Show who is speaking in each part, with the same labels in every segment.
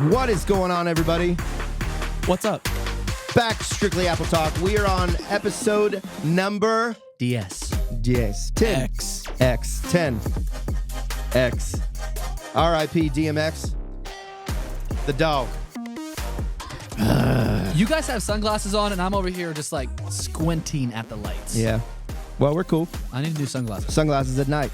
Speaker 1: What is going on, everybody?
Speaker 2: What's up?
Speaker 1: Back Strictly Apple Talk. We are on episode number
Speaker 2: DS.
Speaker 1: 10.
Speaker 2: X.
Speaker 1: 10. X. R.I.P. DMX. The dog.
Speaker 2: You guys have sunglasses on, and I'm over here just like squinting at the lights.
Speaker 1: Yeah. Well, we're cool.
Speaker 2: I need new sunglasses.
Speaker 1: Sunglasses at night.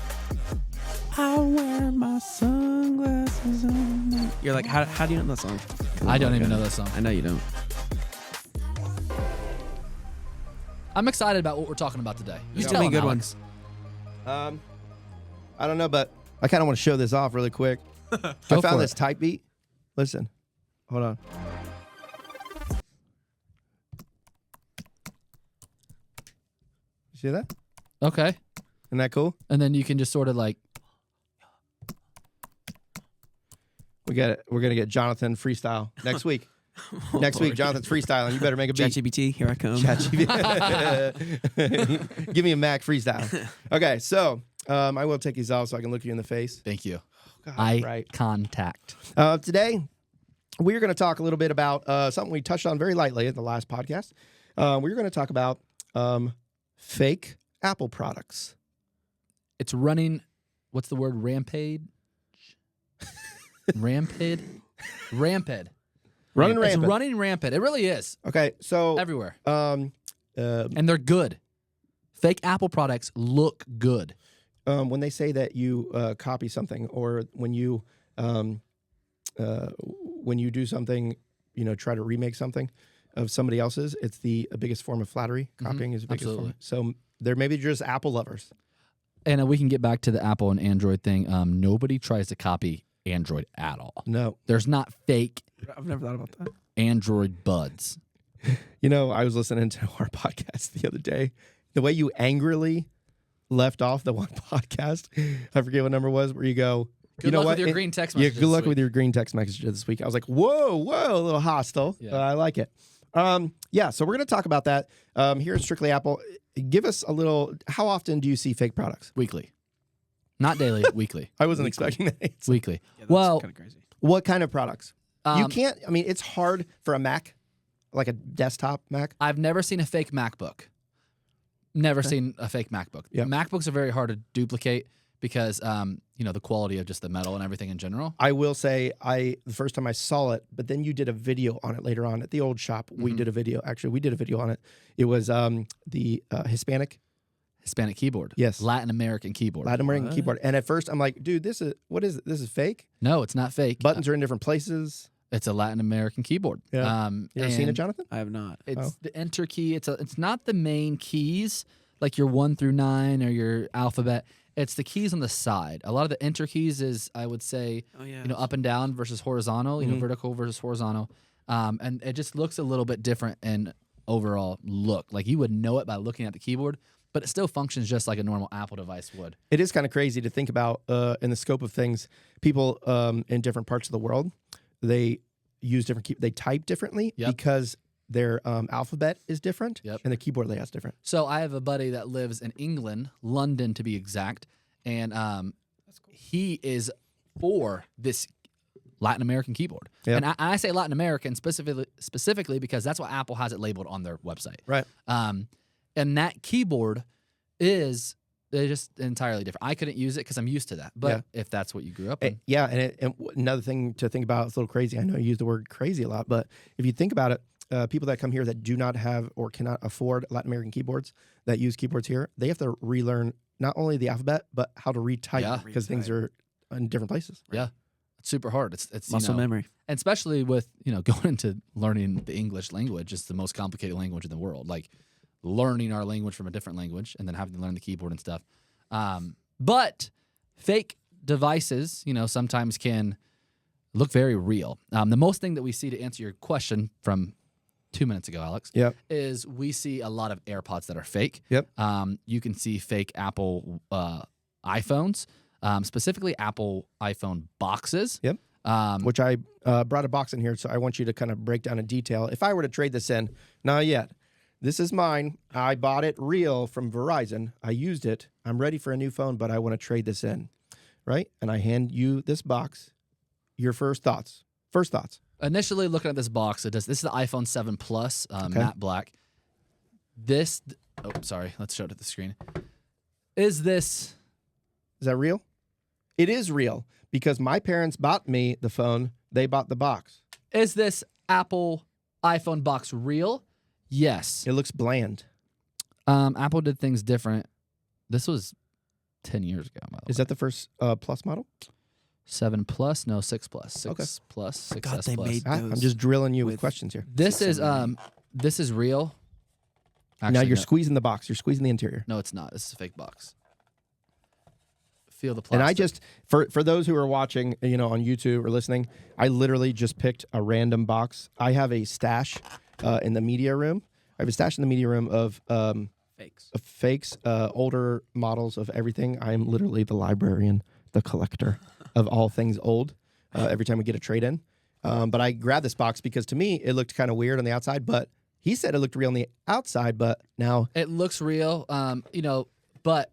Speaker 3: I wear my sunglasses on night. You're like, how do you know that song?
Speaker 2: I don't even know that song.
Speaker 3: I know you don't.
Speaker 2: I'm excited about what we're talking about today. You
Speaker 3: There's
Speaker 2: tell
Speaker 3: gonna be
Speaker 2: them,
Speaker 3: good
Speaker 2: Alex.
Speaker 1: I don't know, but I kind of want to show this off really quick. I
Speaker 2: Go
Speaker 1: found
Speaker 2: for
Speaker 1: this
Speaker 2: it.
Speaker 1: type beat. Listen. Hold on. You see that?
Speaker 2: Okay.
Speaker 1: Isn't that cool?
Speaker 2: And then you can just sort of like,
Speaker 1: We got it. We're gonna get Jonathan freestyle next week. Next week, Jonathan's freestyling. You better make a beat.
Speaker 3: ChatGPT, here I come.
Speaker 1: Give me a Mac freestyle. Okay, so I will take these off so I can look you in the face.
Speaker 2: thank you.
Speaker 1: God,
Speaker 2: Eye
Speaker 1: right.
Speaker 2: contact.
Speaker 1: Today, we're going to talk a little bit about something we touched on very lightly at the last podcast. We're going to talk about fake Apple products.
Speaker 2: It's running, what's the word? Rampage? Rampant? Rampant.
Speaker 1: Running
Speaker 2: It's
Speaker 1: rampant.
Speaker 2: running rampant. It really is.
Speaker 1: Okay, so
Speaker 2: Everywhere.
Speaker 1: um,
Speaker 2: And they're good. Fake Apple products look good.
Speaker 1: when they say that you copy something, or when you do something, try to remake something of somebody else's, it's the biggest form of flattery. Copying is the biggest
Speaker 2: absolutely.
Speaker 1: form. So they're maybe just Apple lovers.
Speaker 2: And we can get back to the Apple and Android thing. Nobody tries to copy Android at all.
Speaker 1: No.
Speaker 2: There's not fake
Speaker 3: I've never thought about that.
Speaker 2: Android buds.
Speaker 1: I was listening to our podcast the other day. The way you angrily left off the one podcast, I forget what number it was, where you go,
Speaker 2: Good luck with your green text
Speaker 1: Yeah,
Speaker 2: messages
Speaker 1: good luck
Speaker 2: this
Speaker 1: with
Speaker 2: week.
Speaker 1: your green text message this week. I was like, whoa, a little hostile.
Speaker 2: Yeah.
Speaker 1: I like it. So we're going to talk about that here at Strictly Apple. Give us a little, how often do you see fake products?
Speaker 2: Weekly. Not daily, weekly.
Speaker 1: I wasn't expecting that. answer.
Speaker 2: Weekly.
Speaker 3: Yeah, that's
Speaker 2: Well,
Speaker 3: kind of crazy.
Speaker 1: What kind of products? You
Speaker 2: um,
Speaker 1: can't, it's hard for a Mac, like a desktop Mac.
Speaker 2: I've never seen a fake MacBook. Never seen a fake MacBook.
Speaker 1: Yeah.
Speaker 2: MacBooks are very hard to duplicate because, the quality of just the metal and everything in general.
Speaker 1: I will say the first time I saw it, but then you did a video on it later on at the old shop. We did a video. Actually, we did a video on it. It was the Hispanic
Speaker 2: keyboard.
Speaker 1: Yes.
Speaker 2: Latin American keyboard.
Speaker 1: Latin American
Speaker 3: What?
Speaker 1: keyboard. And at first I'm like, dude, what is it? This is fake?
Speaker 2: No, it's not fake.
Speaker 1: Buttons are in different places.
Speaker 2: It's a Latin American keyboard.
Speaker 1: Yeah. You ever seen it,
Speaker 2: and
Speaker 1: Jonathan?
Speaker 3: I have not.
Speaker 2: It's the enter key. It's not the main keys like your 1 through 9 or your alphabet. It's the keys on the side. A lot of the enter keys is, I would say,
Speaker 3: Oh yeah.
Speaker 2: up and down versus horizontal. Vertical versus horizontal, and it just looks a little bit different in overall look. Like you would know it by looking at the keyboard, but it still functions just like a normal Apple device would.
Speaker 1: It is kind of crazy to think about in the scope of things. People in different parts of the world, they use different they type differently
Speaker 2: Yep.
Speaker 1: because their alphabet is different
Speaker 2: Yep.
Speaker 1: and the keyboard layout's different.
Speaker 2: So I have a buddy that lives in England, London to be exact, and he is for this Latin American keyboard.
Speaker 1: Yep.
Speaker 2: And I say Latin American specifically because that's what Apple has it labeled on their website.
Speaker 1: Right.
Speaker 2: And that keyboard is just entirely different. I couldn't use it because I'm used to that. But if that's what you grew up in.
Speaker 1: And another thing to think about, it's a little crazy. I know you use the word crazy a lot, but if you think about it, people that come here that do not have or cannot afford Latin American keyboards that use keyboards here, they have to relearn not only the alphabet, but how to retype because things are in different places.
Speaker 2: Yeah. It's super hard. It's
Speaker 3: Muscle memory.
Speaker 2: And especially with, going into learning the English language, it's the most complicated language in the world. Like learning our language from a different language and then having to learn the keyboard and stuff. But fake devices, sometimes can look very real. The most thing that we see to answer your question from 2 minutes ago, Alex, is we see a lot of AirPods that are fake.
Speaker 1: Yep.
Speaker 2: You can see fake Apple iPhones, specifically Apple iPhone boxes.
Speaker 1: Yep. Which I brought a box in here, so I want you to kind of break down in detail. If I were to trade this in, not yet. This is mine. I bought it real from Verizon. I used it. I'm ready for a new phone, but I want to trade this in, right? And I hand you this box. Your first thoughts. First thoughts.
Speaker 2: Initially, looking at this box, this is the iPhone 7 Plus, matte black. This, sorry, let's show it at the screen. Is
Speaker 1: that real? It is real because my parents bought me the phone. They bought the box.
Speaker 2: Is this Apple iPhone box real? Yes.
Speaker 1: It looks bland.
Speaker 2: Apple did things different. This was 10 years ago. By the way.
Speaker 1: Is that the first Plus model?
Speaker 2: 7 Plus? No, 6 Plus. 6
Speaker 1: Okay.
Speaker 2: Plus, 6S
Speaker 3: God, they
Speaker 2: Plus.
Speaker 3: made
Speaker 1: I'm
Speaker 3: those
Speaker 1: just drilling you with
Speaker 3: with-
Speaker 1: questions here.
Speaker 2: This is real.
Speaker 1: Now
Speaker 2: Actually,
Speaker 1: you're
Speaker 2: no.
Speaker 1: squeezing the box. You're squeezing the interior.
Speaker 2: No, it's not. This is a fake box. Feel the plastic.
Speaker 1: And I just, for those who are watching, on YouTube or listening, I literally just picked a random box. I have a stash in the media room. I have a stash in the media room of fakes, older models of everything. I am literally the librarian, the collector of all things old. Every time we get a trade in, but I grabbed this box because to me it looked kind of weird on the outside, but he said it looked real on the outside. But now
Speaker 2: it looks real, but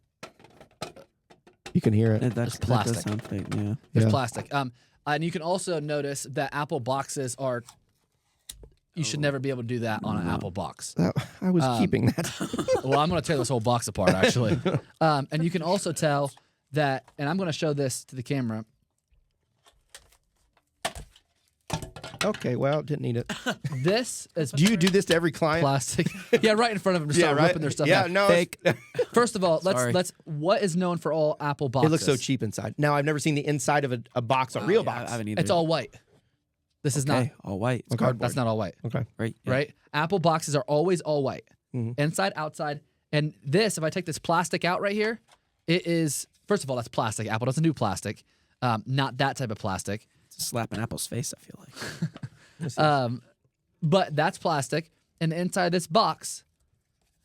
Speaker 1: you can hear it.
Speaker 3: That
Speaker 2: It's plastic.
Speaker 3: does sound fake. Yeah.
Speaker 2: it's
Speaker 1: Yeah.
Speaker 2: plastic. And you can also notice that Apple boxes are. You should never be able to do that on an Apple box.
Speaker 1: I was keeping that.
Speaker 2: Well, I'm going to tear this whole box apart, actually. And you can also tell that, and I'm going to show this to the camera.
Speaker 1: Okay, well, didn't need it.
Speaker 2: This is
Speaker 1: Do you do this to every client?
Speaker 2: plastic. Yeah, right in front of them, just start ripping their stuff
Speaker 1: Yeah,
Speaker 2: out.
Speaker 1: no,
Speaker 2: Fake.
Speaker 1: it's-
Speaker 2: First of all,
Speaker 3: Sorry.
Speaker 2: let's. What is known for all Apple boxes?
Speaker 1: It looks so cheap inside. Now I've never seen the inside of a box, a real
Speaker 3: Yeah,
Speaker 1: box.
Speaker 3: I haven't either.
Speaker 2: It's all white. This is not.
Speaker 3: okay. All white. It's
Speaker 1: Okay.
Speaker 3: cardboard.
Speaker 2: That's not all white,
Speaker 1: Okay.
Speaker 3: right. Yeah.
Speaker 2: right? Apple boxes are always all white,
Speaker 1: Mhm.
Speaker 2: inside, outside. And this, if I take this plastic out right here, it is. First of all, that's plastic. Apple doesn't do plastic. Not that type of plastic.
Speaker 3: It's a slap in Apple's face. I feel like.
Speaker 2: But that's plastic. And inside this box.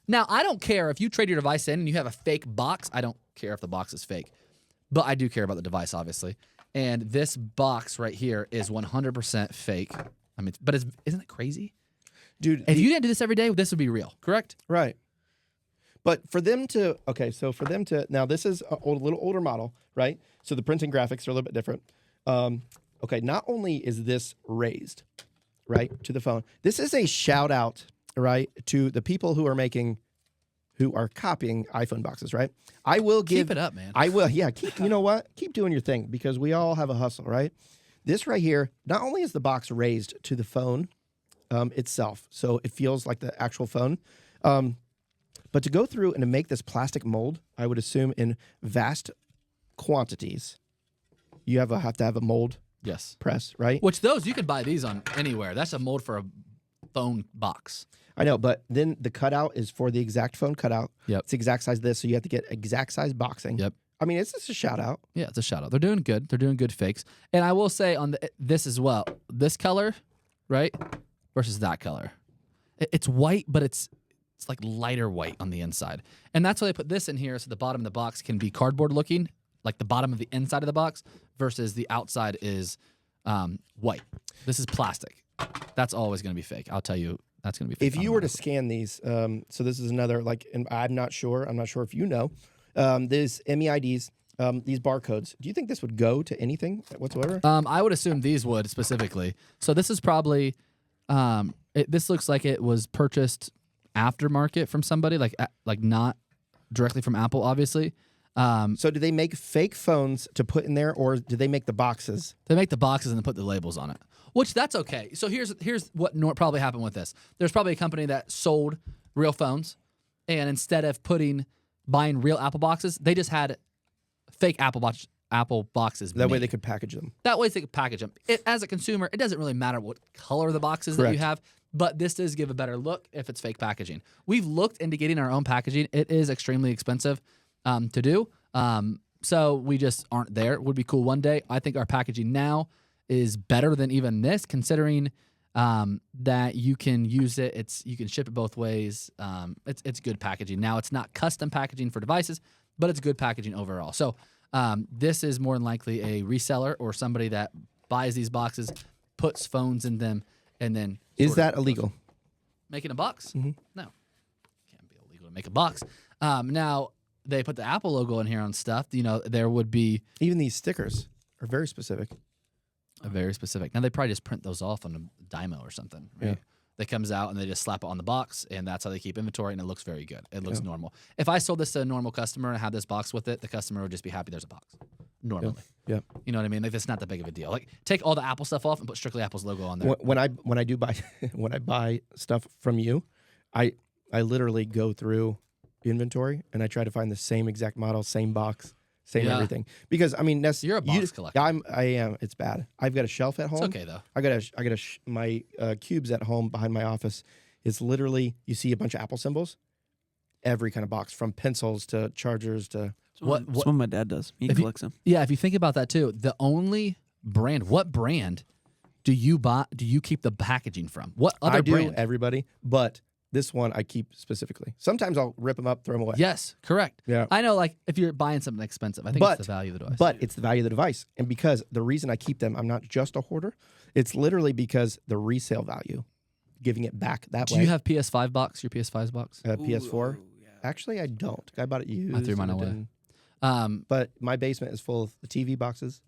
Speaker 2: Now, I don't care if you trade your device in and you have a fake box. I don't care if the box is fake. But I do care about the device, obviously. And this box right here is 100% fake. I mean, but isn't it crazy?
Speaker 1: Dude,
Speaker 2: If you didn't do this every day, this would be real, correct?
Speaker 1: right. But for them to, now this is a little older model, right? So the printing graphics are a little bit different. Okay, not only is this raised, right, to the phone, this is a shout out, right, to the people who are copying iPhone boxes, right? I will give.
Speaker 2: Keep it up, man.
Speaker 1: I will, yeah. You know what? Keep doing your thing because we all have a hustle, right? This right here, not only is the box raised to the phone itself, so it feels like the actual phone, but to go through and to make this plastic mold, I would assume in vast quantities, you have to have a mold
Speaker 2: Yes.
Speaker 1: press, right?
Speaker 2: Which those, you can buy these on anywhere. That's a mold for a phone box.
Speaker 1: I know, but then the cutout is for the exact phone cutout.
Speaker 2: Yep.
Speaker 1: It's the exact size of this, so you have to get exact size boxing.
Speaker 2: Yep.
Speaker 1: I mean, it's just a shout out.
Speaker 2: Yeah, it's a shout out. They're doing good. They're doing good fakes. And I will say on this as well, this color, right, versus that color. It's white, but it's like lighter white on the inside. And that's why they put this in here so the bottom of the box can be cardboard looking, like the bottom of the inside of the box, versus the outside is white. This is plastic. That's always going to be fake. I'll tell you, that's going to be fake.
Speaker 1: If you were to scan these, so this is another, and I'm not sure if you know, these MEIDs, these barcodes, do you think this would go to anything whatsoever?
Speaker 2: I would assume these would specifically. So this is probably, this looks like it was purchased aftermarket from somebody, like not directly from Apple, obviously.
Speaker 1: So do they make fake phones to put in there, or do they make the boxes?
Speaker 2: They make the boxes and then put the labels on it, which that's okay. So here's what probably happened with this. There's probably a company that sold real phones, and instead of buying real Apple boxes, they just had fake Apple boxes.
Speaker 1: That way
Speaker 2: made.
Speaker 1: they could package them.
Speaker 2: That way they could package them. As a consumer, it doesn't really matter what color the box is that you
Speaker 1: Correct.
Speaker 2: have, but this does give a better look if it's fake packaging. We've looked into getting our own packaging. It is extremely expensive to do. So we just aren't there. It would be cool one day. I think our packaging now is better than even this, considering that you can use it. You can ship it both ways. It's good packaging. Now it's not custom packaging for devices, but it's good packaging overall. So this is more than likely a reseller or somebody that buys these boxes, puts phones in them, and then
Speaker 1: Is that illegal?
Speaker 2: making a box?
Speaker 1: Mm-hmm.
Speaker 2: No, can't be illegal to make a box. Now they put the Apple logo in here on stuff. There would be
Speaker 1: Even these stickers are very specific.
Speaker 2: Very specific. Now they probably just print those off on a Dymo or something. Right?
Speaker 1: Yeah.
Speaker 2: That comes out and they just slap it on the box, and that's how they keep inventory, and it looks very good. It looks normal. If I sold this to a normal customer and I had this box with it, the customer would just be happy there's a box. Normally.
Speaker 1: Yeah.
Speaker 2: You know what I mean? Like, that's not that big of a deal. Like, take all the Apple stuff off and put strictly Apple's logo on there.
Speaker 1: When I do buy when I buy stuff from you, I literally go through inventory and I try to find the same exact model, same box, same everything. Because I mean, that's
Speaker 2: You're a box collector.
Speaker 1: I am. It's bad. I've got a shelf at home.
Speaker 2: It's okay though.
Speaker 1: My cubes at home behind my office. It's literally, you see a bunch of Apple symbols, every kind of box, from pencils to chargers to.
Speaker 3: That's what my dad does. He collects them.
Speaker 2: Yeah, if you think about that too, the only brand, what brand do you buy? Do you keep the packaging from? What other
Speaker 1: I do,
Speaker 2: brand?
Speaker 1: everybody, but this one I keep specifically. Sometimes I'll rip them up, throw them away.
Speaker 2: Yes, correct.
Speaker 1: Yeah.
Speaker 2: I know, like, if you're buying something expensive, I think it's the value of the device.
Speaker 1: But it's the value of the device. And because the reason I keep them, I'm not just a hoarder. It's literally because the resale value, giving it back that way.
Speaker 2: Do you have PS5 box, your PS5's box?
Speaker 1: PS4? Actually, I don't. I bought it used.
Speaker 2: I threw mine
Speaker 1: and it
Speaker 2: away.
Speaker 1: didn't- But my basement is full of the TV boxes.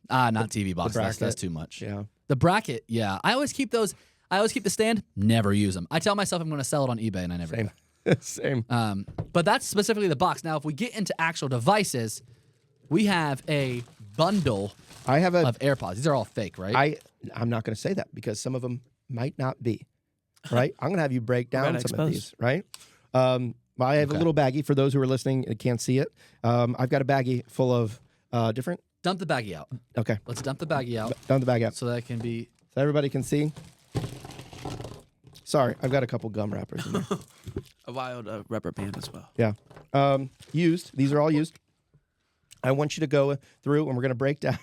Speaker 2: Not TV box. That's
Speaker 1: bracket.
Speaker 2: too much.
Speaker 1: Yeah.
Speaker 2: The bracket, yeah. I always keep those. I always keep the stand, never use them. I tell myself I'm going to sell it on eBay, and I never do.
Speaker 1: Same.
Speaker 2: But that's specifically the box. Now, if we get into actual devices, we have a bundle
Speaker 1: I have
Speaker 2: of AirPods. These are all fake, right?
Speaker 1: I'm not going to say that because some of them might not be. Right? I'm going to have you break down some of these. Right? I have a little baggie for those who are listening and can't see it. I've got a baggie full of different.
Speaker 2: Dump the baggie out.
Speaker 1: Okay.
Speaker 2: Let's dump the baggie out.
Speaker 1: Dump the bag out
Speaker 2: so that can be.
Speaker 1: so everybody can see. Sorry, I've got a couple gum wrappers in there.
Speaker 3: A wild rubber band as well.
Speaker 1: Yeah. Used. These are all used. I want you to go through and we're going to break down.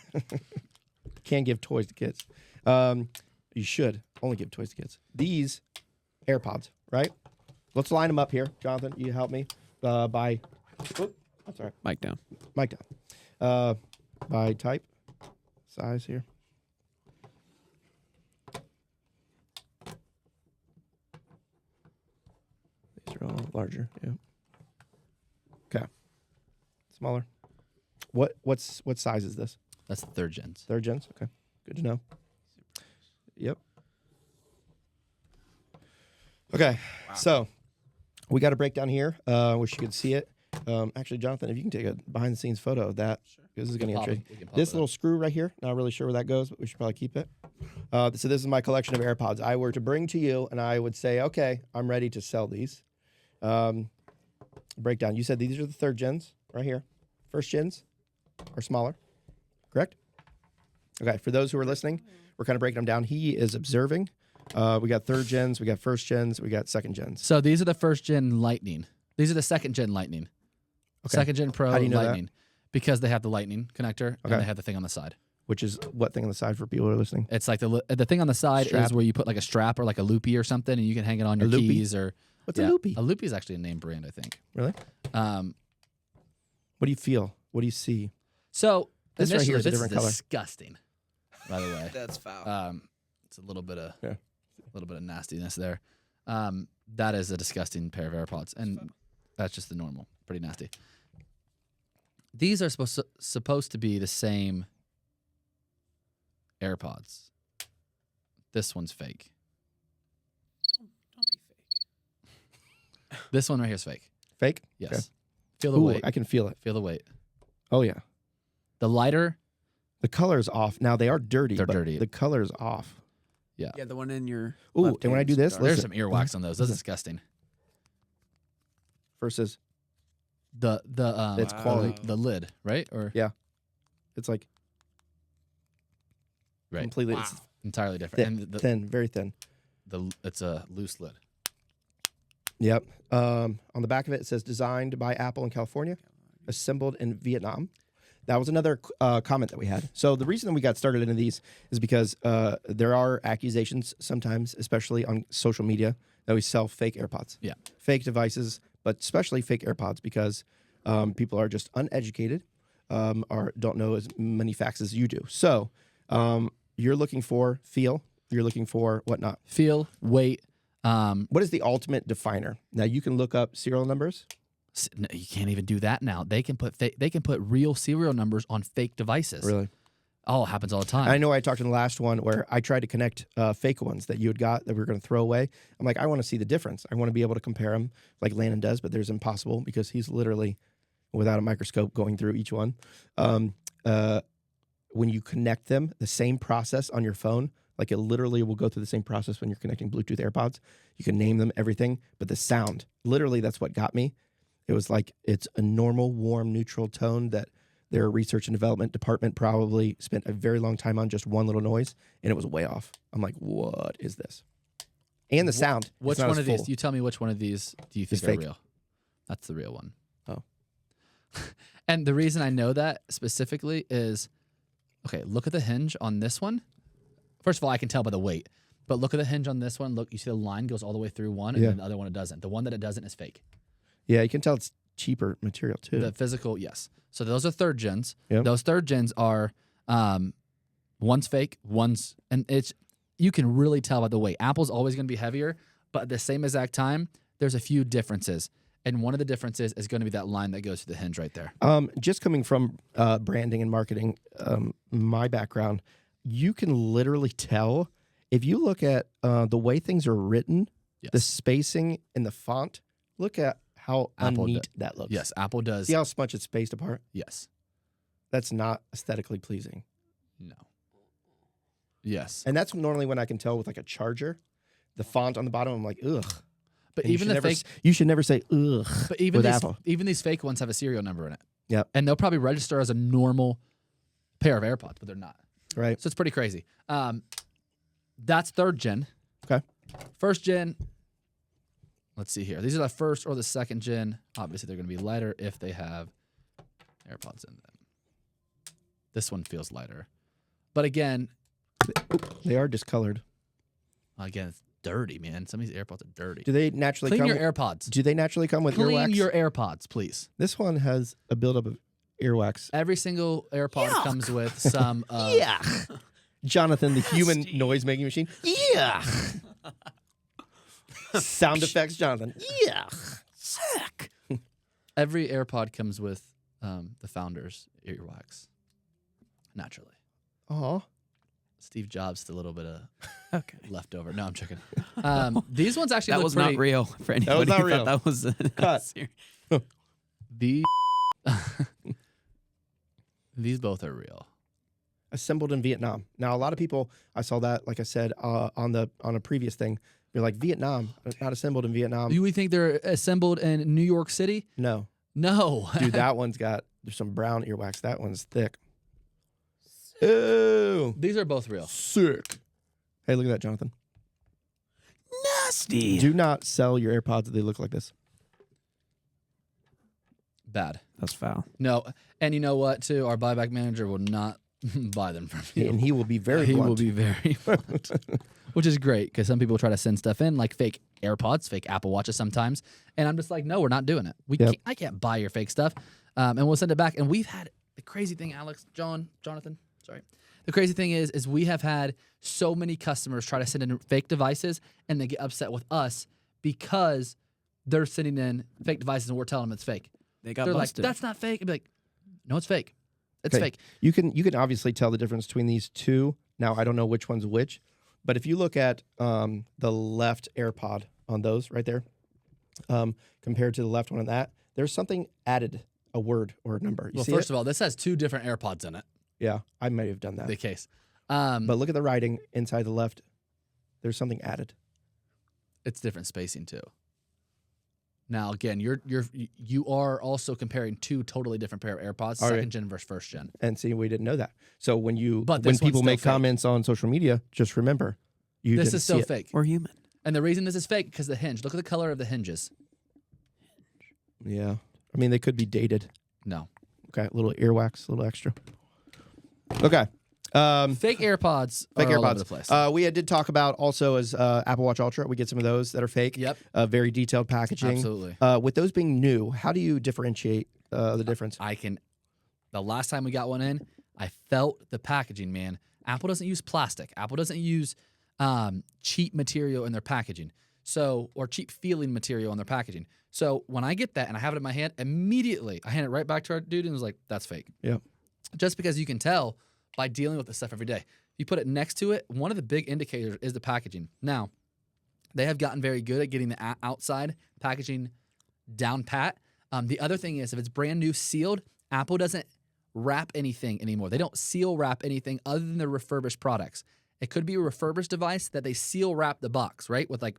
Speaker 1: Can't give toys to kids. You should only give toys to kids. These AirPods, right? Let's line them up here. Jonathan, you help me by. Oop, that's all right.
Speaker 3: Mic down.
Speaker 1: Mic down. By type, size here. These are all larger. Yeah. Okay. Smaller. What size is this?
Speaker 2: That's the third gens.
Speaker 1: Third gens. Okay. Good to know. Yep. Okay. Wow. So we got a breakdown here. Wish you could see it. Actually, Jonathan, if you can take a behind-the-scenes photo of that, this is going to get tricky. This little screw right here, not really sure where that goes, but we should probably keep it. So this is my collection of AirPods. I were to bring to you, and I would say, okay, I'm ready to sell these. Breakdown. You said these are the third gens right here. First gens are smaller, correct? Okay, for those who are listening, we're kind of breaking them down. He is observing. We got third gens, we got first gens, we got second gens.
Speaker 2: So these are the first gen Lightning. These are the second gen Lightning.
Speaker 1: Okay.
Speaker 2: Second gen Pro
Speaker 1: How do you know
Speaker 2: Lightning. Because they have the Lightning connector and they have the thing on the side.
Speaker 1: Which is what thing on the side for people who are listening?
Speaker 2: It's like the thing on the side
Speaker 1: Strap.
Speaker 2: is where you put like a strap or like a loopy or something, and you can hang it on your
Speaker 1: loopy?
Speaker 2: keys or.
Speaker 1: What's a loopy?
Speaker 2: A loopy is actually a name brand, I think.
Speaker 1: Really? What do you feel? What do you see?
Speaker 2: So
Speaker 1: This right here is a
Speaker 2: this
Speaker 1: different color.
Speaker 2: Disgusting. By the way,
Speaker 3: That's foul.
Speaker 2: it's a little bit of nastiness there. That is a disgusting pair of AirPods, and that's just the normal, pretty nasty. These are supposed to be the same AirPods. This one's fake.
Speaker 3: Don't be fake.
Speaker 2: This one right here is fake.
Speaker 1: Fake?
Speaker 2: Yes.
Speaker 1: Okay.
Speaker 2: Feel the
Speaker 1: Ooh,
Speaker 2: weight.
Speaker 1: I can feel it.
Speaker 2: Feel the weight.
Speaker 1: Oh, yeah.
Speaker 2: The lighter.
Speaker 1: The color's off. Now, they are dirty.
Speaker 2: They're
Speaker 1: but
Speaker 2: dirty.
Speaker 1: The color's off.
Speaker 2: Yeah.
Speaker 3: Yeah, the one in your.
Speaker 1: Ooh,
Speaker 3: left
Speaker 1: and when I
Speaker 3: hand's
Speaker 1: do this,
Speaker 3: dark.
Speaker 2: There's
Speaker 1: listen.
Speaker 2: some earwax on those. That's disgusting.
Speaker 1: Versus,
Speaker 2: The
Speaker 1: it's quality.
Speaker 2: The lid, right? Or
Speaker 1: Yeah. It's like
Speaker 2: right.
Speaker 1: completely
Speaker 3: Wow.
Speaker 2: Entirely different.
Speaker 1: thin,
Speaker 2: And
Speaker 1: thin, very thin.
Speaker 2: it's a loose lid.
Speaker 1: Yep. On the back of it, it says designed by Apple in California, assembled in Vietnam. That was another comment that we had. So the reason that we got started into these is because there are accusations sometimes, especially on social media, that we sell fake AirPods.
Speaker 2: Yeah.
Speaker 1: Fake devices, but especially fake AirPods because people are just uneducated or don't know as many facts as you do. So you're looking for feel. You're looking for whatnot.
Speaker 2: Feel, weight.
Speaker 1: What is the ultimate definer? Now you can look up serial numbers.
Speaker 2: No, you can't even do that now. They can put real serial numbers on fake devices.
Speaker 1: Really?
Speaker 2: Oh, it happens all the time.
Speaker 1: I know I talked in the last one where I tried to connect fake ones that you had got that we were going to throw away. I'm like, I want to see the difference. I want to be able to compare them like Landon does, but there's impossible because he's literally without a microscope going through each one. When you connect them, the same process on your phone, like it literally will go through the same process when you're connecting Bluetooth AirPods. You can name them, everything, but the sound, literally that's what got me. It was like it's a normal, warm, neutral tone that their research and development department probably spent a very long time on just one little noise, and it was way off. I'm like, what is this? And the sound.
Speaker 2: Which one of these? You tell me which one of these do you think are
Speaker 1: fake.
Speaker 2: real? That's the real one.
Speaker 1: Oh.
Speaker 2: And the reason I know that specifically is, okay, look at the hinge on this one. First of all, I can tell by the weight, but look at the hinge on this one. Look, you see the line goes all the way through one, and then the other one it doesn't. The one that it doesn't is fake.
Speaker 1: Yeah, you can tell it's cheaper material too.
Speaker 2: The physical, yes. So those are third gens.
Speaker 1: Yep.
Speaker 2: Those third gens are one's fake, one's, and you can really tell by the weight. Apple's always going to be heavier, but at the same exact time, there's a few differences. And one of the differences is going to be that line that goes to the hinge right there.
Speaker 1: Just coming from branding and marketing, my background, you can literally tell if you look at the way things are written, the spacing and the font. Look at how unneat that looks.
Speaker 2: Yes, Apple does.
Speaker 1: See how much it's spaced apart?
Speaker 2: Yes.
Speaker 1: That's not aesthetically pleasing.
Speaker 2: No. Yes.
Speaker 1: And that's normally when I can tell with like a charger, the font on the bottom. I'm like, ugh.
Speaker 2: But
Speaker 1: And
Speaker 2: even the fake,
Speaker 1: you should never say ugh.
Speaker 2: but even
Speaker 1: with
Speaker 2: these,
Speaker 1: Apple.
Speaker 2: even these fake ones have a serial number in it.
Speaker 1: Yep.
Speaker 2: And they'll probably register as a normal pair of AirPods, but they're not.
Speaker 1: Right.
Speaker 2: So it's pretty crazy. That's third gen.
Speaker 1: Okay.
Speaker 2: First gen. Let's see here. These are the first or the second gen. Obviously, they're going to be lighter if they have AirPods in them. This one feels lighter. But again,
Speaker 1: They are discolored.
Speaker 2: it's dirty, man. Some of these AirPods are dirty.
Speaker 1: Do they naturally
Speaker 2: Clean
Speaker 1: come
Speaker 2: your
Speaker 1: with,
Speaker 2: AirPods.
Speaker 1: Do they naturally come with
Speaker 2: Clean
Speaker 1: earwax?
Speaker 2: your AirPods, please.
Speaker 1: This one has a buildup of earwax.
Speaker 2: Every single AirPod comes with some.
Speaker 1: Yeah. Jonathan, the human noise making machine. Yeah. Sound effects, Jonathan. Yeah. Sick.
Speaker 2: Every AirPod comes with the founder's earwax. Naturally.
Speaker 1: Aw.
Speaker 2: Steve Jobs, just a little bit of
Speaker 3: Okay.
Speaker 2: leftover. No, I'm checking. These ones actually
Speaker 3: That
Speaker 2: look
Speaker 3: was
Speaker 2: pretty,
Speaker 3: not real for anybody.
Speaker 1: was not
Speaker 3: who thought
Speaker 1: real.
Speaker 3: That was
Speaker 1: Cut.
Speaker 3: serious.
Speaker 2: These both are real.
Speaker 1: Assembled in Vietnam. Now, a lot of people, I saw that, like I said, on a previous thing. You're like, Vietnam, not assembled in Vietnam.
Speaker 2: Do we think they're assembled in New York City?
Speaker 1: No.
Speaker 2: No.
Speaker 1: Dude, that one's got, there's some brown earwax. That one's thick. Ew.
Speaker 2: These are both real.
Speaker 1: Sick. Hey, look at that, Jonathan.
Speaker 3: Nasty.
Speaker 1: Do not sell your AirPods if they look like this.
Speaker 2: Bad.
Speaker 3: That's foul.
Speaker 2: No. And you know what, too? Our buyback manager will not buy them from you.
Speaker 1: And he will be very
Speaker 2: He
Speaker 1: blunt.
Speaker 2: will be very blunt. Which is great because some people try to send stuff in like fake AirPods, fake Apple Watches sometimes. And I'm just like, no, we're not doing it. I can't buy your fake stuff. And we'll send it back. And we've had the crazy thing, Jonathan, sorry. The crazy thing is we have had so many customers try to send in fake devices and they get upset with us because they're sending in fake devices and we're telling them it's fake.
Speaker 3: They got
Speaker 2: They're
Speaker 3: busted.
Speaker 2: like, that's not fake. I'd be like, no, it's fake. It's
Speaker 1: Okay.
Speaker 2: fake.
Speaker 1: You can obviously tell the difference between these two. Now, I don't know which one's which, but if you look at the left AirPod on those right there, compared to the left one on that, there's something added, a word or a number. You
Speaker 2: Well,
Speaker 1: see
Speaker 2: first
Speaker 1: it?
Speaker 2: of all, this has 2 different AirPods in it.
Speaker 1: Yeah, I may have done that.
Speaker 2: The case.
Speaker 1: But look at the writing inside the left. There's something added.
Speaker 2: It's different spacing too. Now again, you are also comparing 2 totally different pair of AirPods,
Speaker 1: All right.
Speaker 2: second gen versus first gen.
Speaker 1: And see, we didn't know that. So when
Speaker 2: But
Speaker 1: when
Speaker 2: this one's
Speaker 1: people
Speaker 2: still
Speaker 1: make
Speaker 2: fake.
Speaker 1: comments on social media, just remember, you
Speaker 2: This
Speaker 1: didn't
Speaker 2: is still
Speaker 1: see it.
Speaker 2: fake.
Speaker 3: We're human.
Speaker 2: And the reason this is fake because the hinge. Look at the color of the hinges.
Speaker 1: Yeah, I mean they could be dated.
Speaker 2: No.
Speaker 1: Okay, a little earwax, a little extra. Okay.
Speaker 2: Fake AirPods
Speaker 1: Fake
Speaker 2: are all over
Speaker 1: AirPods.
Speaker 2: the place.
Speaker 1: We did talk about also as Apple Watch Ultra. We get some of those that are fake.
Speaker 2: Yep.
Speaker 1: Very detailed packaging.
Speaker 2: Absolutely.
Speaker 1: With those being new, how do you differentiate the difference?
Speaker 2: The last time we got one in, I felt the packaging, man. Apple doesn't use plastic. Apple doesn't use cheap material in their packaging. Or cheap feeling material in their packaging. So when I get that and I have it in my hand, immediately I hand it right back to our dude and was like, that's fake.
Speaker 1: Yeah.
Speaker 2: Just because you can tell by dealing with this stuff every day. You put it next to it, one of the big indicators is the packaging. Now, they have gotten very good at getting the outside packaging down pat. The other thing is if it's brand new sealed, Apple doesn't wrap anything anymore. They don't seal wrap anything other than the refurbished products. It could be a refurbished device that they seal wrap the box, right? With like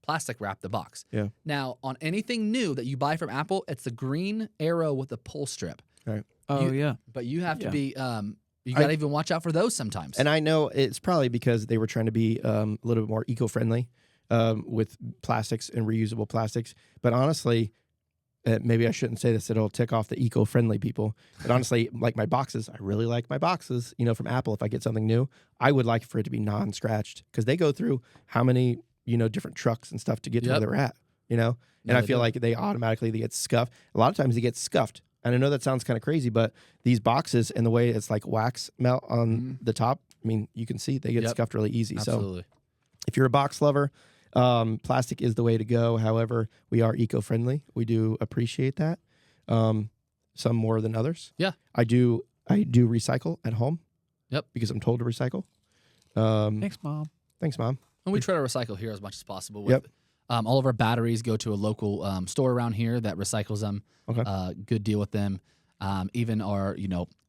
Speaker 2: plastic wrap the box.
Speaker 1: Yeah.
Speaker 2: Now, on anything new that you buy from Apple, it's the green arrow with the pull strip.
Speaker 1: Right.
Speaker 3: Oh, yeah.
Speaker 2: But you have to be, you got to even watch out for those sometimes.
Speaker 1: And I know it's probably because they were trying to be a little bit more eco-friendly with plastics and reusable plastics. But honestly, maybe I shouldn't say this. It'll tick off the eco-friendly people. But honestly, like my boxes, I really like my boxes, from Apple. If I get something new, I would like for it to be non-scratched because they go through how many, different trucks and stuff to get to where they're at, And I feel like they automatically get scuffed. A lot of times they get scuffed. And I know that sounds kind of crazy, but these boxes and the way it's like wax melt on the top, I mean, you can see they get scuffed really easy.
Speaker 2: Absolutely.
Speaker 1: So if you're a box lover, plastic is the way to go. However, we are eco-friendly. We do appreciate that. Some more than others.
Speaker 2: Yeah.
Speaker 1: I do recycle at home.
Speaker 2: Yep.
Speaker 1: Because I'm told to recycle.
Speaker 3: Thanks, Mom.
Speaker 1: Thanks, Mom.
Speaker 2: And we try to recycle here as much as possible.
Speaker 1: Yep.
Speaker 2: All of our batteries go to a local store around here that recycles them.
Speaker 1: Okay.
Speaker 2: Good deal with them. Even our,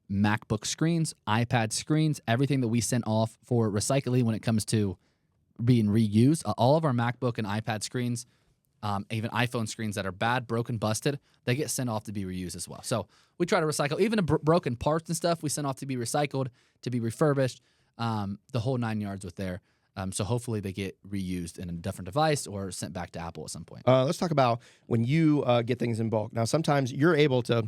Speaker 2: MacBook screens, iPad screens, everything that we send off for recycling when it comes to being reused. All of our MacBook and iPad screens, even iPhone screens that are bad, broken, busted, they get sent off to be reused as well. So we try to recycle. Even broken parts and stuff, we send off to be recycled, to be refurbished, the whole 9 yards with there. So hopefully they get reused in a different device or sent back to Apple at some point.
Speaker 1: Let's talk about when you get things in bulk. Now, sometimes you're able to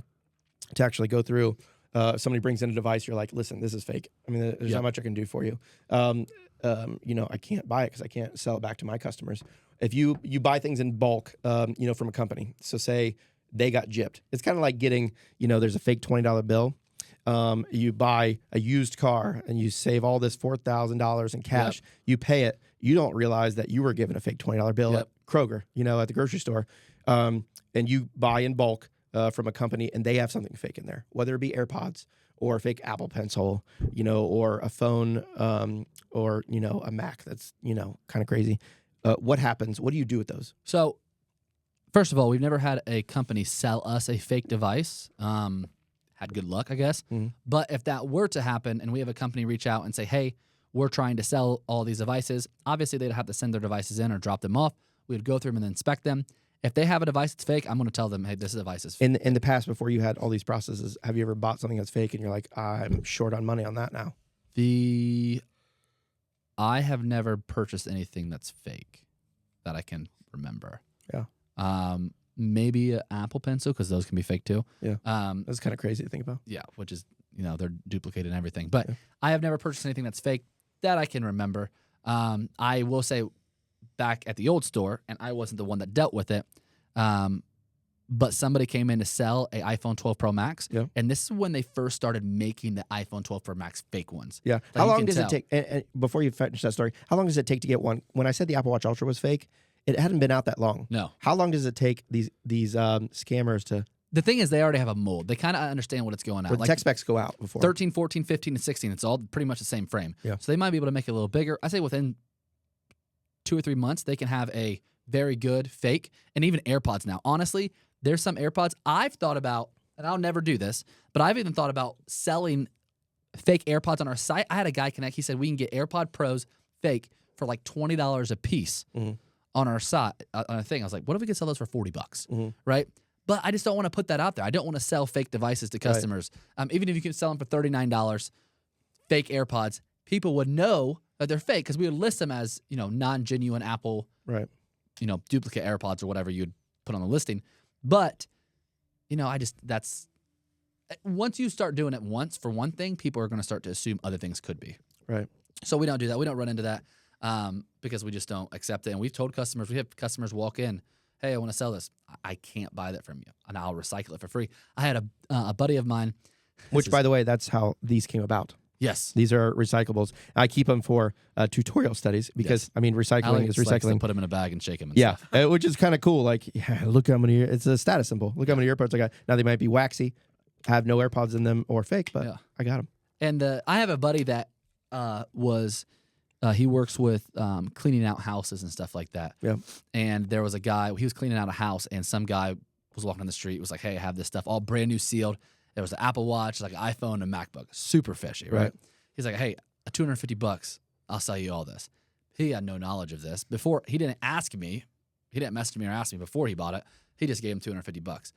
Speaker 1: actually go through. Somebody brings in a device, you're like, listen, this is fake. I mean, there's not much I can do for you. I can't buy it because I can't sell it back to my customers. If you buy things in bulk, from a company, so say they got gypped. It's kind of like getting, there's a fake $20 bill. You buy a used car and you save all this $4,000 in cash. Yep. You pay it. You don't realize that you were given a fake $20 bill at Kroger, at the grocery store. And you buy in bulk from a company and they have something fake in there, whether it be AirPods or a fake Apple Pencil, or a phone or, a Mac that's, kind of crazy. What happens? What do you do with those?
Speaker 2: So, first of all, we've never had a company sell us a fake device. Had good luck, I guess. Mm-hmm. But if that were to happen and we have a company reach out and say, hey, we're trying to sell all these devices, obviously they'd have to send their devices in or drop them off. We would go through them and then inspect them. If they have a device that's fake, I'm going to tell them, hey, this device is fake.
Speaker 1: In the past, before you had all these processes, have you ever bought something that's fake and you're like, I'm short on money on that now?
Speaker 2: I have never purchased anything that's fake that I can remember.
Speaker 1: Yeah.
Speaker 2: Maybe an Apple Pencil, because those can be fake too.
Speaker 1: Yeah. That's kind of crazy to think about.
Speaker 2: Yeah, which is, they're duplicated and everything. But I have never purchased anything that's fake that I can remember. I will say back at the old store, and I wasn't the one that dealt with it, but somebody came in to sell an iPhone 12 Pro Max, and this is when they first started making the iPhone 12 Pro Max fake ones.
Speaker 1: Yeah. How long does it take, and before you finish that story, how long does it take to get one? When I said the Apple Watch Ultra was fake, it hadn't been out that long.
Speaker 2: No.
Speaker 1: How long does it take these scammers to...
Speaker 2: The thing is, they already have a mold. They kind of understand what it's going at.
Speaker 1: The tech specs go out before.
Speaker 2: 13, 14, 15, and 16. It's all pretty much the same frame.
Speaker 1: Yeah.
Speaker 2: So they might be able to make it a little bigger. I say within 2 or 3 months, they can have a very good fake, and even AirPods now. Honestly, there's some AirPods I've thought about, and I'll never do this, but I've even thought about selling fake AirPods on our site. I had a guy connect. He said we can get AirPod Pros fake for like $20 a piece on our site, on a thing. I was like, what if we could sell those for $40, right? But I just don't want to put that out there. I don't want to sell fake devices to customers. Right. Even if you can sell them for $39, fake AirPods, people would know that they're fake because we would list them as, non-genuine Apple,
Speaker 1: right?
Speaker 2: Duplicate AirPods or whatever you'd put on the listing. But, that's once you start doing it once for one thing, people are going to start to assume other things could be.
Speaker 1: Right.
Speaker 2: So we don't do that. We don't run into that because we just don't accept it. And we've told customers, we have customers walk in, hey, I want to sell this. I can't buy that from you, and I'll recycle it for free. I had a buddy of mine.
Speaker 1: Which, by the way, that's how these came about.
Speaker 2: Yes.
Speaker 1: These are recyclables. I keep them for tutorial studies because, recycling
Speaker 2: Alex
Speaker 1: is recycling.
Speaker 2: Likes to put them in a bag and shake them.
Speaker 1: Which is kind of cool. Like, look how many, it's a status symbol. Look how many AirPods I got. Now, they might be waxy, have no AirPods in them or fake, but I got them.
Speaker 2: And I have a buddy that he works with cleaning out houses and stuff like that.
Speaker 1: Yeah.
Speaker 2: And there was a guy, he was cleaning out a house, and some guy was walking on the street, was like, hey, I have this stuff all brand new sealed. There was an Apple Watch, like an iPhone, and a MacBook. Super fishy, right? He's like, hey, $250, I'll sell you all this. He had no knowledge of this. Before, he didn't ask me. He didn't message me or ask me before he bought it. He just gave him $250.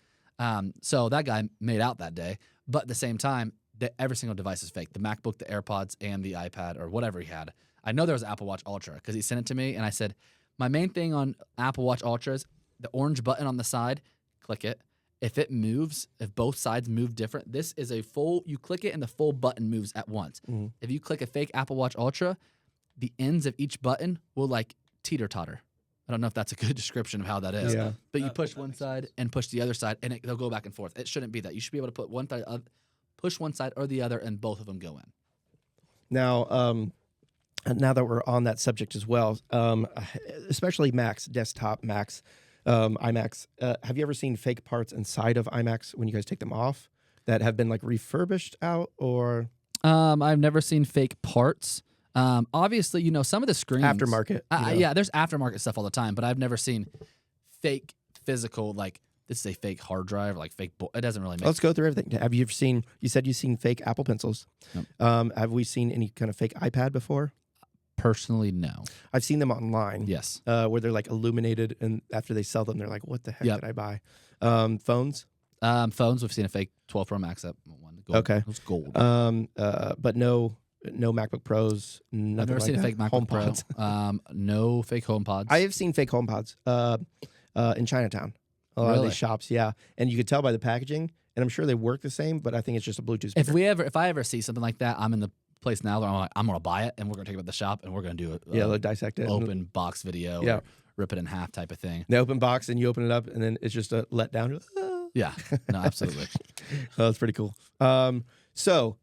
Speaker 2: So that guy made out that day. But at the same time, every single device is fake. The MacBook, the AirPods, and the iPad, or whatever he had. I know there was an Apple Watch Ultra because he sent it to me, and I said, my main thing on Apple Watch Ultra is the orange button on the side, click it. If it moves, if both sides move different, this is a full, you click it and the full button moves at once. Mm-hmm. If you click a fake Apple Watch Ultra, the ends of each button will like teeter-totter. I don't know if that's a good description of how that is. Yeah. But you push one side and push the other side, and they'll go back and forth. It shouldn't be that. You should be able to put push one side or the other, and both of them go in.
Speaker 1: Now that we're on that subject as well, especially Macs, desktop Macs, iMacs, have you ever seen fake parts inside of iMacs when you guys take them off that have been like refurbished out, or?
Speaker 2: I've never seen fake parts. Obviously, some of the screens
Speaker 1: aftermarket.
Speaker 2: Yeah, there's aftermarket stuff all the time, but I've never seen fake physical, like this is a fake hard drive, like fake. It doesn't really make.
Speaker 1: Let's go through everything. Have you ever seen? You said you've seen fake Apple Pencils. Nope. Have we seen any kind of fake iPad before?
Speaker 2: Personally, no.
Speaker 1: I've seen them online.
Speaker 2: Yes.
Speaker 1: Where they're like illuminated, and after they sell them, they're like, "What the heck did I buy?" Phones.
Speaker 2: Phones. We've seen a fake 12 Pro Max up one. Gold.
Speaker 1: Okay.
Speaker 2: It was gold.
Speaker 1: But no MacBook Pros.
Speaker 2: I've never seen a fake MacBook Pro. No fake HomePods.
Speaker 1: I have seen fake HomePods in Chinatown. A lot of these shops, yeah. And you could tell by the packaging, and I'm sure they work the same, but I think it's just a Bluetooth speaker.
Speaker 2: If I ever see something like that, I'm in the place now where I'm going to buy it, and we're going to take it to the shop, and we're going to do it.
Speaker 1: They'll dissect it.
Speaker 2: Open box video. Yeah. Or rip it in half type of thing.
Speaker 1: The open box, and you open it up, and then it's just a letdown.
Speaker 2: Yeah. No, absolutely.
Speaker 1: That's pretty cool. So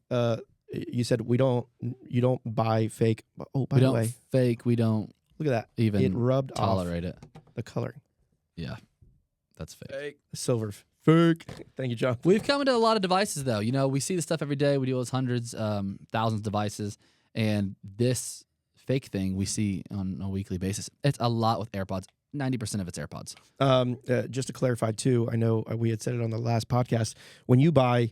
Speaker 1: you said you don't buy fake. Oh, by the way,
Speaker 2: fake. We don't.
Speaker 1: Look at that.
Speaker 2: Even
Speaker 1: it rubbed
Speaker 2: tolerate
Speaker 1: off
Speaker 2: it.
Speaker 1: The coloring.
Speaker 2: Yeah, that's fake.
Speaker 1: Silver fake. Thank you, John.
Speaker 2: We've come into a lot of devices though. We see the stuff every day. We deal with hundreds, thousands of devices, and this fake thing we see on a weekly basis. It's a lot with AirPods. 90% of it's AirPods.
Speaker 1: Just to clarify too, I know we had said it on the last podcast. When you buy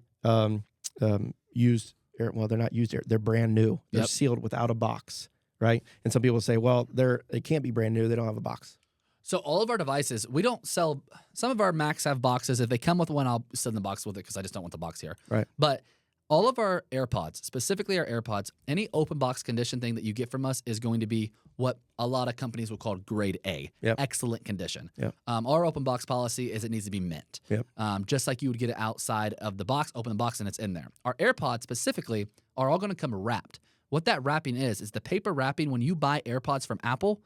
Speaker 1: used, well, they're not used air, they're brand new. They're sealed without a box, right? And some people say, well, it can't be brand new. They don't have a box.
Speaker 2: So all of our devices, we don't sell. Some of our Macs have boxes. If they come with one, I'll send the box with it because I just don't want the box here.
Speaker 1: Right.
Speaker 2: But all of our AirPods, specifically our AirPods, any open box condition thing that you get from us is going to be what a lot of companies would call grade A, excellent condition.
Speaker 1: Yep.
Speaker 2: Our open box policy is it needs to be mint.
Speaker 1: Yep.
Speaker 2: Just like you would get it outside of the box, open the box and it's in there. Our AirPods specifically are all going to come wrapped. What that wrapping is the paper wrapping. When you buy AirPods from Apple,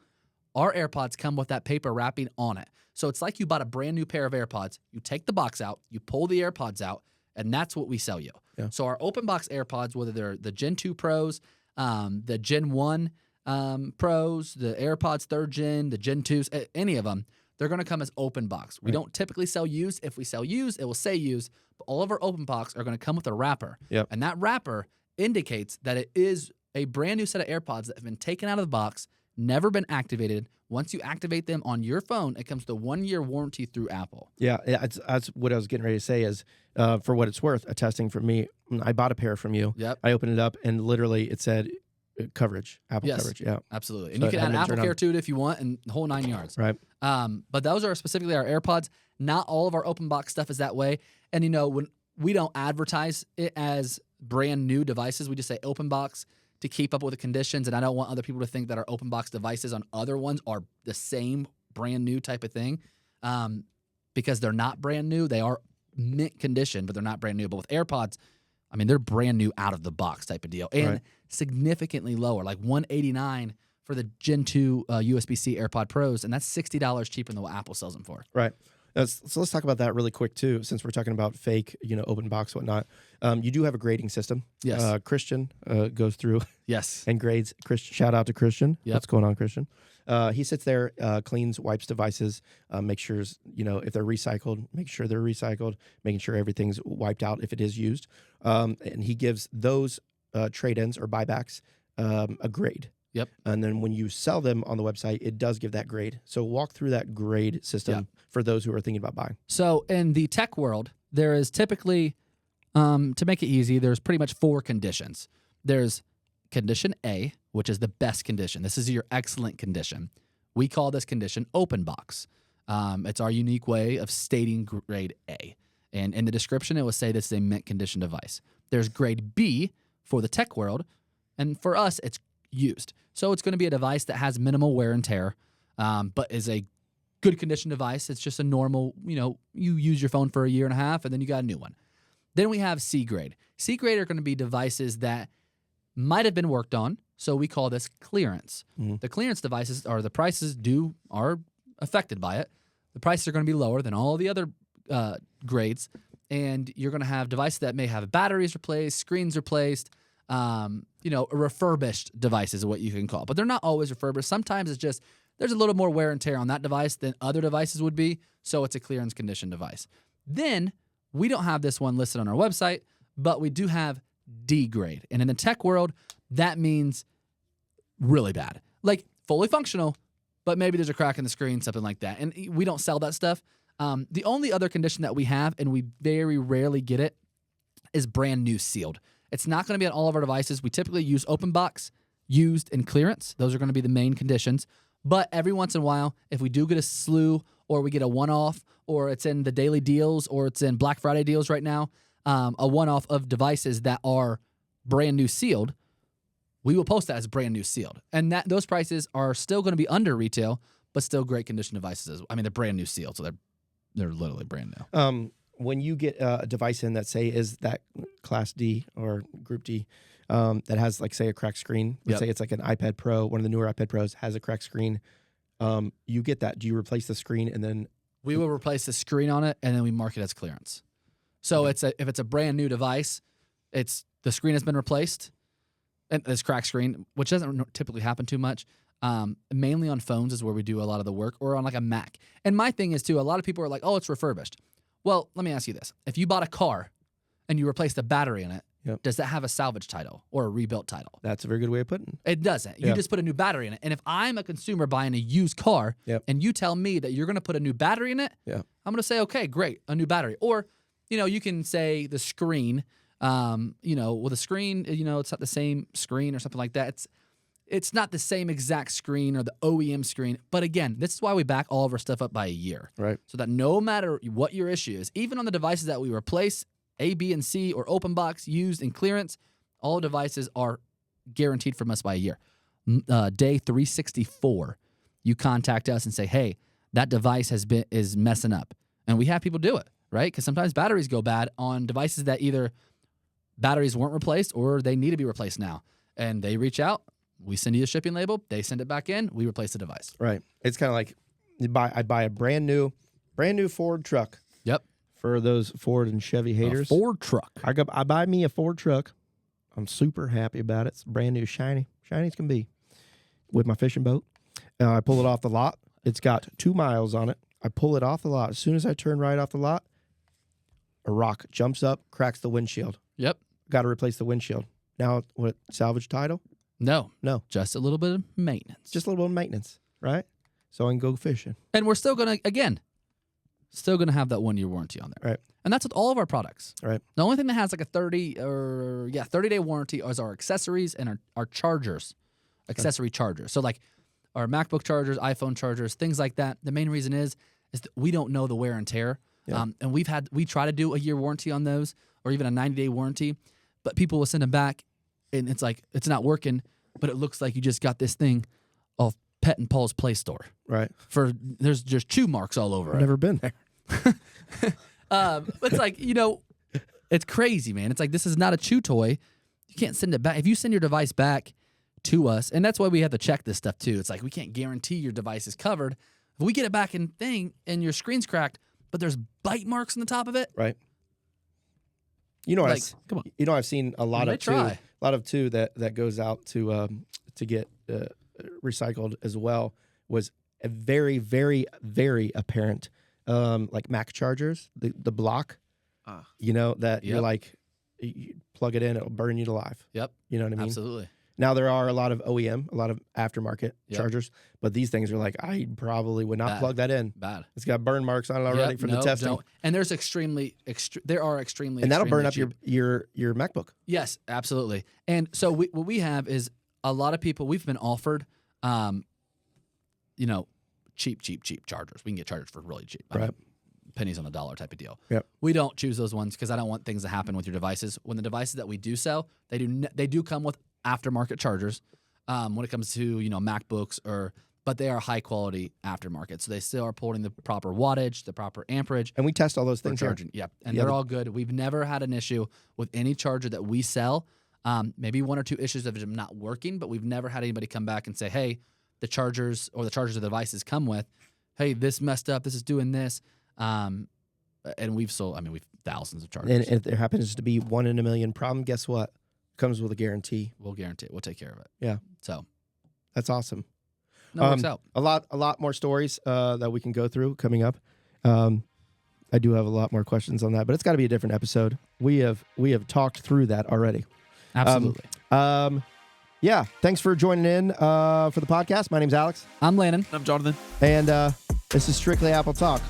Speaker 2: our AirPods come with that paper wrapping on it. So it's like you bought a brand new pair of AirPods. You take the box out, you pull the AirPods out, and that's what we sell you. Yeah. So our open box AirPods, whether they're the Gen 2 Pros, the Gen 1 Pros, the AirPods 3rd Gen, the Gen 2s, any of them, they're going to come as open box. We don't typically sell used. If we sell used, it will say used. But all of our open box are going to come with a wrapper.
Speaker 1: Yep.
Speaker 2: And that wrapper indicates that it is a brand new set of AirPods that have been taken out of the box, never been activated. Once you activate them on your phone, it comes with a 1-year warranty through Apple.
Speaker 1: Yeah, that's what I was getting ready to say is, for what it's worth, a testing from me. I bought a pair from you.
Speaker 2: Yep.
Speaker 1: I opened it up, and literally it said coverage, Apple coverage. Yeah,
Speaker 2: absolutely. And so you can add Apple Care to it if you want, and the whole 9 yards.
Speaker 1: Right.
Speaker 2: But those are specifically our AirPods. Not all of our open box stuff is that way. And, when we don't advertise it as brand new devices, we just say open box to keep up with the conditions, and I don't want other people to think that our open box devices on other ones are the same brand new type of thing, because they're not brand new. They are mint condition, but they're not brand new. But with AirPods, they're brand new out of the box type of deal, and significantly lower, like $189 for the Gen 2 USB-C AirPod Pros, and that's $60 cheaper than what Apple sells them for.
Speaker 1: Right. So let's talk about that really quick too, since we're talking about fake, open box, whatnot. You do have a grading system.
Speaker 2: Yes.
Speaker 1: Christian goes through.
Speaker 2: Yes.
Speaker 1: And grades. Shout out to Christian.
Speaker 2: Yep.
Speaker 1: What's going on, Christian? He sits there, cleans, wipes devices, makes sure, if they're recycled, make sure they're recycled, making sure everything's wiped out if it is used. And he gives those trade-ins or buybacks a grade.
Speaker 2: Yep.
Speaker 1: And then when you sell them on the website, it does give that grade. So walk through that grade system for those who are thinking about buying.
Speaker 2: So in the tech world, there is typically, to make it easy, there's pretty much 4 conditions. There's condition A, which is the best condition. This is your excellent condition. We call this condition open box. It's our unique way of stating grade A. And in the description, it will say this is a mint condition device. There's grade B for the tech world, and for us, it's used. So it's going to be a device that has minimal wear and tear, but is a good condition device. It's just a normal, you use your phone for a year and a half, and then you got a new one. Then we have C grade. C grade are going to be devices that might have been worked on, so we call this clearance.
Speaker 1: Mm-hmm.
Speaker 2: The clearance devices are the prices are affected by it. The prices are going to be lower than all the other grades, and you're going to have devices that may have batteries replaced, screens replaced, refurbished devices is what you can call. But they're not always refurbished. Sometimes it's just there's a little more wear and tear on that device than other devices would be, so it's a clearance condition device. Then we don't have this one listed on our website, but we do have D grade. And in the tech world, that means really bad. Like fully functional, but maybe there's a crack in the screen, something like that. And we don't sell that stuff. The only other condition that we have, and we very rarely get it, is brand new sealed. It's not going to be on all of our devices. We typically use open box, used, and clearance. Those are going to be the main conditions. But every once in a while, if we do get a slew, or we get a one-off, or it's in the daily deals, or it's in Black Friday deals right now, a one-off of devices that are brand new sealed, we will post that as brand new sealed. And those prices are still going to be under retail, but still great condition devices. They're brand new sealed, so they're literally brand new.
Speaker 1: When you get a device in that, say, is that Class D or Group D, that has, like, say, a cracked screen. Let's say it's like an iPad Pro, one of the newer iPad Pros has a cracked screen. You get that. Do you replace the screen and then?
Speaker 2: We will replace the screen on it, and then we mark it as clearance. So if it's a brand new device, the screen has been replaced, and this cracked screen, which doesn't typically happen too much. Mainly on phones is where we do a lot of the work, or on like a Mac. And my thing is too, a lot of people are like, "Oh, it's refurbished." Well, let me ask you this: if you bought a car and you replaced the battery in it, does that have a salvage title or a rebuilt title?
Speaker 1: That's a very good way of putting it.
Speaker 2: It doesn't. You just put a new battery in it. And if I'm a consumer buying a used car, and you tell me that you're going to put a new battery in it, I'm going to say, okay, great, a new battery. Or, you can say the screen, with a screen, it's not the same screen or something like that. It's not the same exact screen or the OEM screen. But again, this is why we back all of our stuff up by a year.
Speaker 1: Right.
Speaker 2: So that no matter what your issue is, even on the devices that we replace, A, B, and C, or open box, used, and clearance, all devices are guaranteed from us by a year. Day 364, you contact us and say, hey, that device is messing up. And we have people do it, right? Because sometimes batteries go bad on devices that either batteries weren't replaced or they need to be replaced now. And they reach out, we send you a shipping label, they send it back in, we replace the device.
Speaker 1: Right. It's kind of like I buy a brand new Ford truck.
Speaker 2: Yep.
Speaker 1: For those Ford and Chevy haters.
Speaker 2: A Ford truck.
Speaker 1: I buy me a Ford truck. I'm super happy about it. It's brand new, shiny as can be, with my fishing boat. I pull it off the lot. It's got 2 miles on it. I pull it off the lot. As soon as I turn right off the lot, a rock jumps up, cracks the windshield.
Speaker 2: Yep.
Speaker 1: Got to replace the windshield. Now, what, salvage title?
Speaker 2: No.
Speaker 1: Just
Speaker 2: a little bit of maintenance.
Speaker 1: Just a little bit of maintenance, right? So I can go fishing. And
Speaker 2: we're still going to have that 1-year warranty on there.
Speaker 1: Right.
Speaker 2: And that's with all of our products.
Speaker 1: Right.
Speaker 2: The only thing that has like a 30-day warranty is our accessories and our chargers, accessory chargers. So like our MacBook chargers, iPhone chargers, things like that. The main reason is that we don't know the wear and tear. Yeah. And we try to do a year warranty on those, or even a 90-day warranty, but people will send them back and it's like, it's not working, but it looks like you just got this thing off Pet and Paul's Play Store.
Speaker 1: Right.
Speaker 2: There's just chew marks all over it.
Speaker 1: I've never been there.
Speaker 2: It's like, it's crazy, man. It's like, this is not a chew toy. You can't send it back. If you send your device back to us, and that's why we have to check this stuff too. It's like, we can't guarantee your device is covered. If we get it back and your screen's cracked, but there's bite marks on the top of it.
Speaker 1: Right. Come on. I've seen a lot of too that goes out to get recycled as well, was a very, very, very apparent, like Mac chargers, the block, you're like, you plug it in, it'll burn you alive.
Speaker 2: Yep.
Speaker 1: You know what I mean?
Speaker 2: Absolutely.
Speaker 1: Now there are a lot of OEM, a lot of aftermarket
Speaker 2: Yep.
Speaker 1: chargers, but these things are like, I probably would not
Speaker 2: Bad.
Speaker 1: plug that in.
Speaker 2: Bad.
Speaker 1: It's got burn marks on it already
Speaker 2: Yep,
Speaker 1: from
Speaker 2: no,
Speaker 1: the testing.
Speaker 2: don't. And there's there are extremely,
Speaker 1: And that'll burn
Speaker 2: extremely
Speaker 1: up
Speaker 2: cheap.
Speaker 1: your MacBook.
Speaker 2: Yes, absolutely. And so what we have is a lot of people, we've been offered, cheap chargers. We can get chargers for really cheap. I
Speaker 1: Right.
Speaker 2: mean, pennies on the dollar type of deal.
Speaker 1: Yep.
Speaker 2: We don't choose those ones because I don't want things to happen with your devices. When the devices that we do sell, they do come with aftermarket chargers. When it comes to MacBooks but they are high quality aftermarket, so they still are pulling the proper wattage, the proper amperage.
Speaker 1: And we test all those
Speaker 2: For
Speaker 1: things here.
Speaker 2: charging, yeah, and
Speaker 1: Yeah,
Speaker 2: they're all good. We've never had an issue with any charger that we sell. Maybe one or two issues of them not working, but we've never had anybody come back and say, "Hey, the chargers or the chargers the devices come with, hey, this messed up. This is doing this." And we've sold. I mean, we've thousands of chargers.
Speaker 1: And if there happens to be 1 in a million problem, guess what? Comes with a guarantee.
Speaker 2: We'll guarantee it. We'll take care of it.
Speaker 1: Yeah.
Speaker 2: So
Speaker 1: That's awesome.
Speaker 2: no, it works out.
Speaker 1: A lot more stories that we can go through coming up. I do have a lot more questions on that, but it's got to be a different episode. We have talked through that already.
Speaker 2: Absolutely.
Speaker 1: Yeah. Thanks for joining in for the podcast. My name's Alex,
Speaker 2: I'm Landon.
Speaker 3: I'm Jonathan.
Speaker 1: and this is Strictly Apple Talk.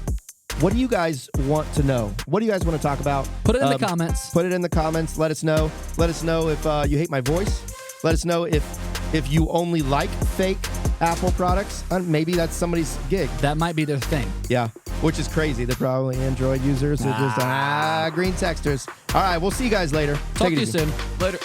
Speaker 1: What do you guys want to know? What do you guys want to talk about?
Speaker 2: Put it in the comments.
Speaker 1: Put it in the comments. Let us know. Let us know if you hate my voice. Let us know if you only like fake Apple products. Maybe that's somebody's gig.
Speaker 2: That might be their thing.
Speaker 1: Yeah, which is crazy. They're probably Android users who just green texters. All right, we'll see you guys later.
Speaker 2: Talk
Speaker 1: Take it
Speaker 2: to you
Speaker 1: easy.
Speaker 2: soon.
Speaker 3: Later.